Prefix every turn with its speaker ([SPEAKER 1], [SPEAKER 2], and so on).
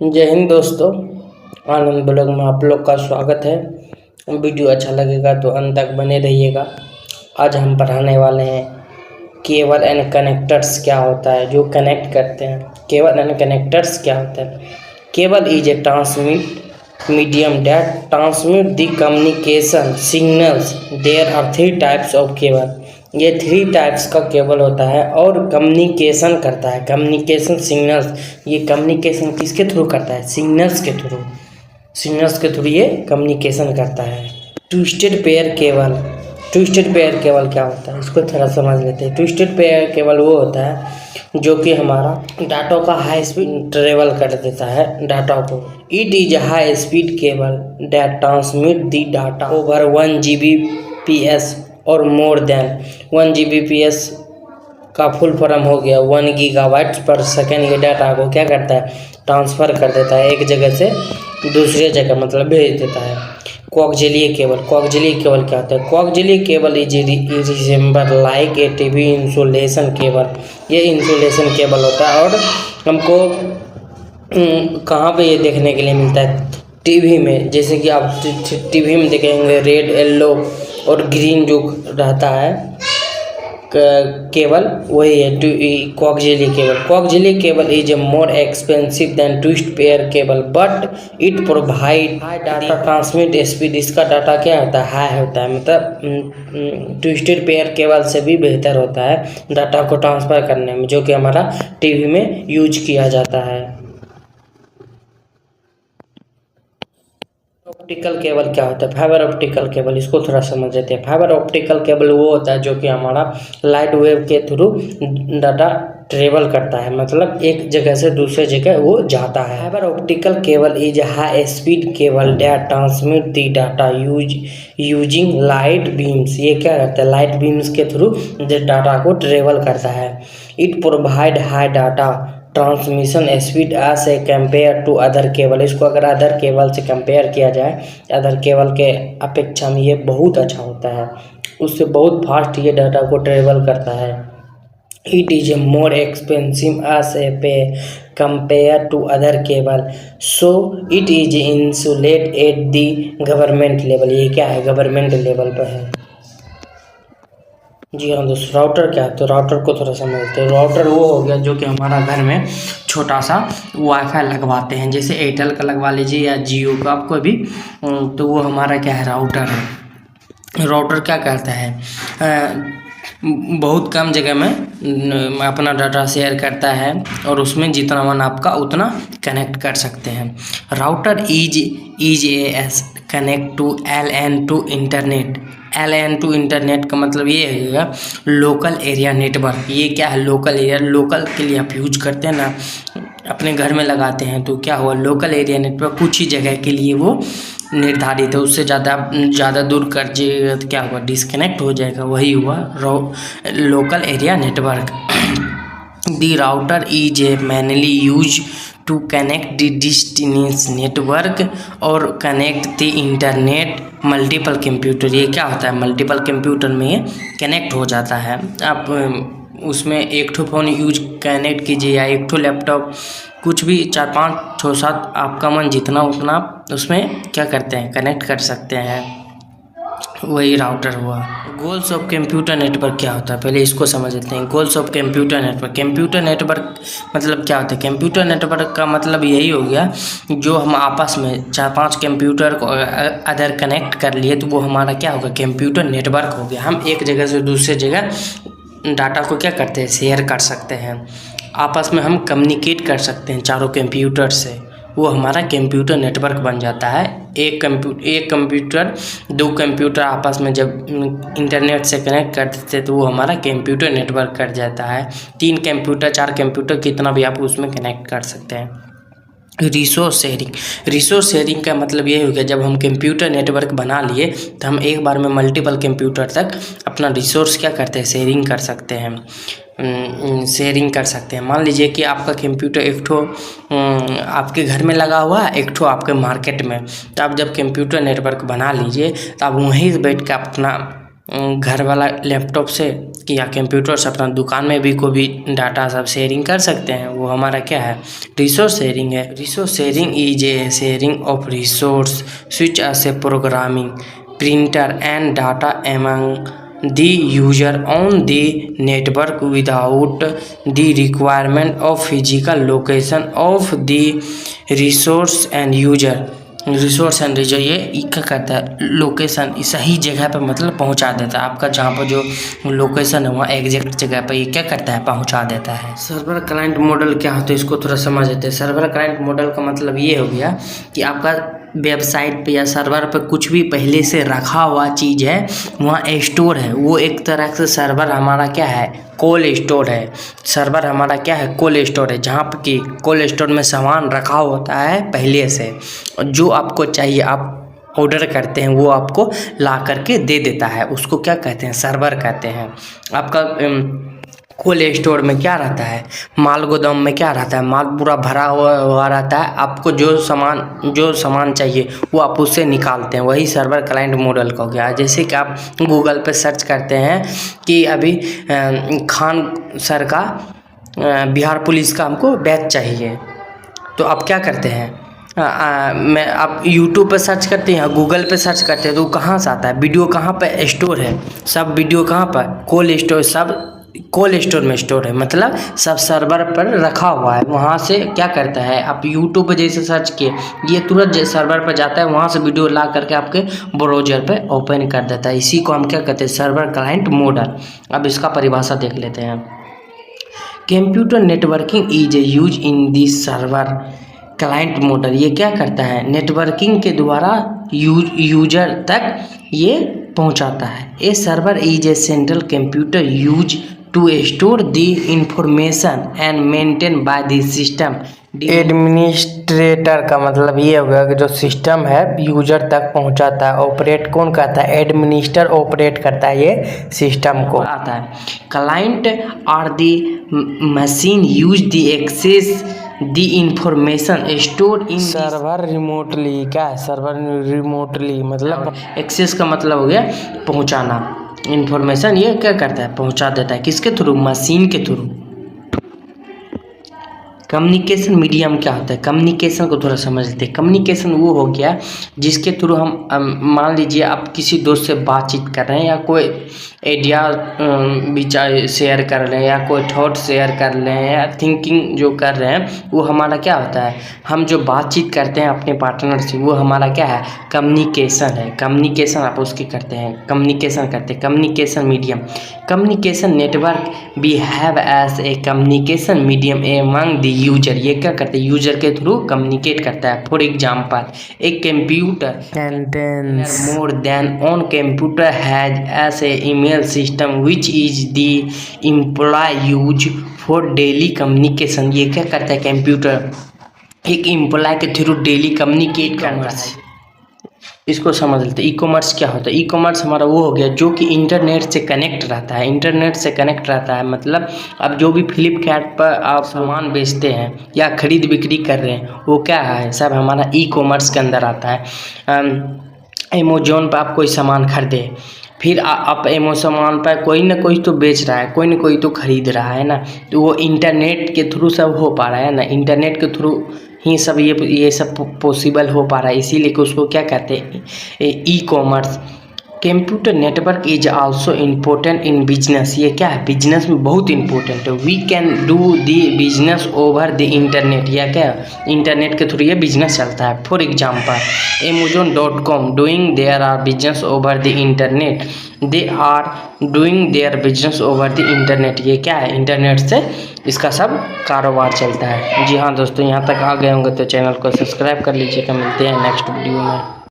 [SPEAKER 1] जय हिंद दोस्तों, आनंद ब्लॉग में आप लोग का स्वागत है। वीडियो अच्छा लगेगा तो अंत तक बने रहिएगा। आज हम पढ़ाने वाले हैं केबल एंड कनेक्टर्स क्या होता है, जो कनेक्ट करते हैं। केबल एंड कनेक्टर्स क्या होता है? Cable is a transmit medium that transmit the communication signals. There are 3 types of cable. ये 3 टाइप्स का केबल होता है और कम्युनिकेशन करता है। कम्युनिकेशन सिग्नल्स, ये कम्युनिकेशन किसके थ्रू करता है? सिग्नल्स के थ्रू। सिग्नल्स के थ्रू ये कम्युनिकेशन करता है। Twisted pair cable. Twisted pair cable क्या होता है, इसको थोड़ा समझ लेते हैं। ट्विस्टेड पेयर केबल वो होता है जो कि हमारा डाटा का हाई स्पीड ट्रेवल कर देता है डाटा को। It is high speed cable that transmit the data over 1 Gbps और मोर देन 1 Gbps का फुल फॉर्म हो गया 1 गीगाबाइट्स पर सेकेंड। ये डाटा को क्या करता है? ट्रांसफ़र कर देता है एक जगह से दूसरे जगह, मतलब भेज देता है। Coaxial cable. कोएक्सियल केबल क्या होता है? Coaxial cable is resemble like a TV insulation cable. ये इंसुलेशन केबल होता है और हमको कहाँ पे ये देखने के लिए मिलता है? टीवी में। जैसे कि आप टीवी में देखेंगे रेड, येलो और ग्रीन जो रहता है केबल, वही है coaxial cable. Coaxial cable is a more expensive than twist pair cable but it provide high data transmit speed. इसका डाटा क्या होता है? हाई होता है, मतलब ट्विस्टेड पेयर केबल से भी बेहतर होता है डाटा को ट्रांसफ़र करने में, जो कि हमारा टीवी में यूज किया जाता है। ऑप्टिकल केबल क्या होता है? फाइबर ऑप्टिकल केबल, इसको थोड़ा समझ लेते हैं। फाइबर ऑप्टिकल केबल वो होता है जो कि हमारा लाइट वेव के थ्रू डाटा ट्रेवल करता है, मतलब एक जगह से दूसरे जगह वो जाता है। Fibre optical cable is high speed cable that transmit the data using light beams. ये क्या करता है? लाइट बीम्स के थ्रू डाटा को ट्रेवल करता है। It provide high data transmission speed as a compare to other cable. इसको अगर अदर केबल से कंपेयर किया जाए, अदर केबल के अपेक्षा में ये बहुत अच्छा होता है, उससे बहुत फास्ट ये डाटा को ट्रेवल करता है। It is a more expensive as a pay compare to other cable, so it is insulate at the government level. ये क्या है? गवर्नमेंट लेवल पर है। जी हाँ दोस्तों, राउटर क्या है? तो राउटर को थोड़ा समझते हैं। राउटर वो हो गया जो कि हमारा घर में छोटा सा वाईफाई लगवाते हैं, जैसे एयरटेल का लगवा लीजिए या जियो का, आपको भी, तो वो हमारा क्या है? राउटर है। राउटर क्या करता है? बहुत कम जगह में अपना डाटा शेयर करता है और उसमें जितना मन आपका उतना कनेक्ट कर सकते हैं। Router is as connect to LAN to internet. LAN to internet का मतलब ये है लोकल एरिया नेटवर्क। ये क्या है? Local area. लोकल के लिए आप यूज करते हैं ना, अपने घर में लगाते हैं, तो क्या हुआ? लोकल एरिया नेटवर्क कुछ ही जगह के लिए वो निर्धारित है, उससे ज़्यादा दूर कर जाइएगा तो क्या हुआ? डिस्कनेक्ट हो जाएगा। वही हुआ local area network. The router is a mainly use to connect the distance network और connect the internet multiple computer. ये क्या होता है? मल्टीपल कंप्यूटर में ये कनेक्ट हो जाता है। आप उसमें एक ठो फ़ोन यूज कनेक्ट कीजिए या एक ठो लैपटॉप, कुछ भी 4 5 6 7 आपका मन जितना उतना उसमें क्या करते हैं? कनेक्ट कर सकते हैं। वही राउटर हुआ। गोल्स ऑफ कंप्यूटर नेटवर्क क्या होता है? पहले इसको समझ लेते हैं। Goals of computer network. Computer network मतलब क्या होता है? कंप्यूटर नेटवर्क का मतलब यही हो गया जो हम आपस में 4 5 कंप्यूटर को अदर कनेक्ट कर लिए तो वो हमारा क्या होगा? कंप्यूटर नेटवर्क हो गया। हम एक जगह से दूसरे जगह डाटा को क्या करते हैं? शेयर कर सकते हैं, आपस में हम कम्युनिकेट कर सकते हैं चारों कंप्यूटर से, वो हमारा कंप्यूटर नेटवर्क बन जाता है। एक कंप्यूटर 2 कंप्यूटर आपस में जब इंटरनेट से कनेक्ट कर देते तो वो हमारा कंप्यूटर नेटवर्क कर जाता है। 3 कंप्यूटर 4 कंप्यूटर कितना भी आप उसमें कनेक्ट कर सकते हैं। Resource sharing. रिसोर्स शेयरिंग का मतलब ये हो गया जब हम कंप्यूटर नेटवर्क बना लिए तो हम एक बार में मल्टीपल कंप्यूटर तक अपना रिसोर्स क्या करते हैं? शेयरिंग कर सकते हैं। शेयरिंग कर सकते हैं। मान लीजिए कि आपका कंप्यूटर एक ठो आपके घर में लगा हुआ है, एक ठो आपके मार्केट में, तो आप जब कंप्यूटर नेटवर्क बना लीजिए तो आप वहीं बैठ कर अपना घर वाला लैपटॉप से या कंप्यूटर से अपना दुकान में भी कोई भी डाटा सब शेयरिंग कर सकते हैं, वो हमारा क्या है, रिसोर्स शेयरिंग है। Resource sharing is a sharing of resource switch as a programming printer and data among the user on the network without the requirement of physical location of the resource and user। Resource and reason ये क्या करता है, location सही जगह पर मतलब पहुंचा देता है। आपका जहाँ पर जो लोकेशन है वहाँ एग्जैक्ट जगह पर ये क्या करता है, पहुंचा देता है। सर्वर क्लाइंट मॉडल क्या होता है, इसको थोड़ा समझ लेते हैं। सर्वर क्लाइंट मॉडल का मतलब ये हो गया कि आपका वेबसाइट पे या सर्वर पे कुछ भी पहले से रखा हुआ चीज़ है वहाँ स्टोर है, वो एक तरह से सर्वर हमारा क्या है, कोल्ड स्टोर है। सर्वर हमारा क्या है, कोल्ड स्टोर है, जहाँ पर कि कोल्ड स्टोर में सामान रखा होता है पहले से, जो आपको चाहिए आप ऑर्डर करते हैं वो आपको ला करके दे देता है, उसको क्या कहते हैं, सर्वर कहते हैं। आपका कोल्ड स्टोर में क्या रहता है, माल गोदाम में क्या रहता है, माल पूरा भरा हुआ रहता है, आपको जो सामान चाहिए वो आप उससे निकालते हैं, वही सर्वर क्लाइंट मॉडल का हो गया। जैसे कि आप गूगल पे सर्च करते हैं कि अभी खान सर का बिहार पुलिस का हमको बैच चाहिए, तो आप क्या करते हैं, आप यूट्यूब पे सर्च करते हैं, गूगल पे सर्च करते हैं, तो कहाँ से आता है, वीडियो कहाँ पे स्टोर है, सब वीडियो कहाँ पर, कोल्ड स्टोर, सब कोल्ड स्टोर में स्टोर है, मतलब सब सर्वर पर रखा हुआ है। वहाँ से क्या करता है, आप यूट्यूब पे जैसे सर्च किए ये तुरंत सर्वर पर जाता है, वहाँ से वीडियो ला करके आपके ब्राउज़र पे ओपन कर देता है। इसी को हम क्या कहते हैं, सर्वर क्लाइंट मॉडल। अब इसका परिभाषा देख लेते हैं। Computer networking is a use in this server client model. ये क्या करता है, नेटवर्किंग के द्वारा यूजर तक ये पहुंचाता है। A server is a central computer use to store the information and maintain by the system administrator. का मतलब ये हो गया कि जो सिस्टम है यूजर तक पहुंचाता है। ऑपरेट कौन करता है, एडमिनिस्टर ऑपरेट करता है ये सिस्टम को। आता है client are the machine use the access the information store in server remotely. क्या है, सर्वर रिमोटली मतलब एक्सेस का मतलब हो गया पहुंचाना, इंफॉर्मेशन ये क्या करता है, पहुंचा देता है, किसके थ्रू, मशीन के थ्रू। कम्युनिकेशन मीडियम क्या होता है, कम्युनिकेशन को थोड़ा समझ लेते हैं। कम्युनिकेशन वो हो गया जिसके थ्रू हम मान लीजिए आप किसी दोस्त से बातचीत कर रहे हैं या कोई आइडिया विचार शेयर कर रहे हैं या कोई थॉट शेयर कर रहे हैं या थिंकिंग जो कर रहे हैं, वो हमारा क्या होता है, हम जो बातचीत करते हैं अपने पार्टनर से वो हमारा क्या है, कम्युनिकेशन है। कम्युनिकेशन आप उसकी करते हैं, कम्युनिकेशन करते हैं। Communication medium, communication network we have as a communication medium among the user. ये क्या करते हैं, यूजर के थ्रू कम्युनिकेट करता है। फॉर एग्जाम्पल एक computer more than on computer has as a email system which is the employ use for daily communication. ये क्या करता है, कंप्यूटर एक एम्प्लॉय के थ्रू डेली कम्युनिकेट करता है। इसको समझ लेते हैं। ई कॉमर्स क्या होता है, ई कॉमर्स हमारा वो हो गया जो कि इंटरनेट से कनेक्ट रहता है। इंटरनेट से कनेक्ट रहता है मतलब अब जो भी फ्लिपकार्ट पर आप सामान बेचते हैं या खरीद बिक्री कर रहे हैं वो क्या है, सब हमारा ई कॉमर्स के अंदर आता है। अमेज़न पर आप कोई सामान खरीदे, फिर आप अमेज़न पर कोई ना कोई तो बेच रहा है, कोई ना कोई तो खरीद रहा है ना, तो वो इंटरनेट के थ्रू सब हो पा रहा है ना, इंटरनेट के थ्रू ही सब ये सब पॉसिबल हो पा रहा है। इसीलिए कि उसको क्या कहते हैं, e commerce. Computer network is also important in business. ये क्या है, बिजनेस में बहुत इंपॉर्टेंट है। We can do the business over the internet. या क्या, इंटरनेट के थ्रू ये बिजनेस चलता है। For example Amazon.com doing their are business over the internet, they are doing their business over the internet. ये क्या है, इंटरनेट से इसका सब कारोबार चलता है। जी हाँ दोस्तों, यहाँ तक आ गए होंगे तो चैनल को सब्सक्राइब कर लीजिएगा। मिलते हैं नेक्स्ट वीडियो में।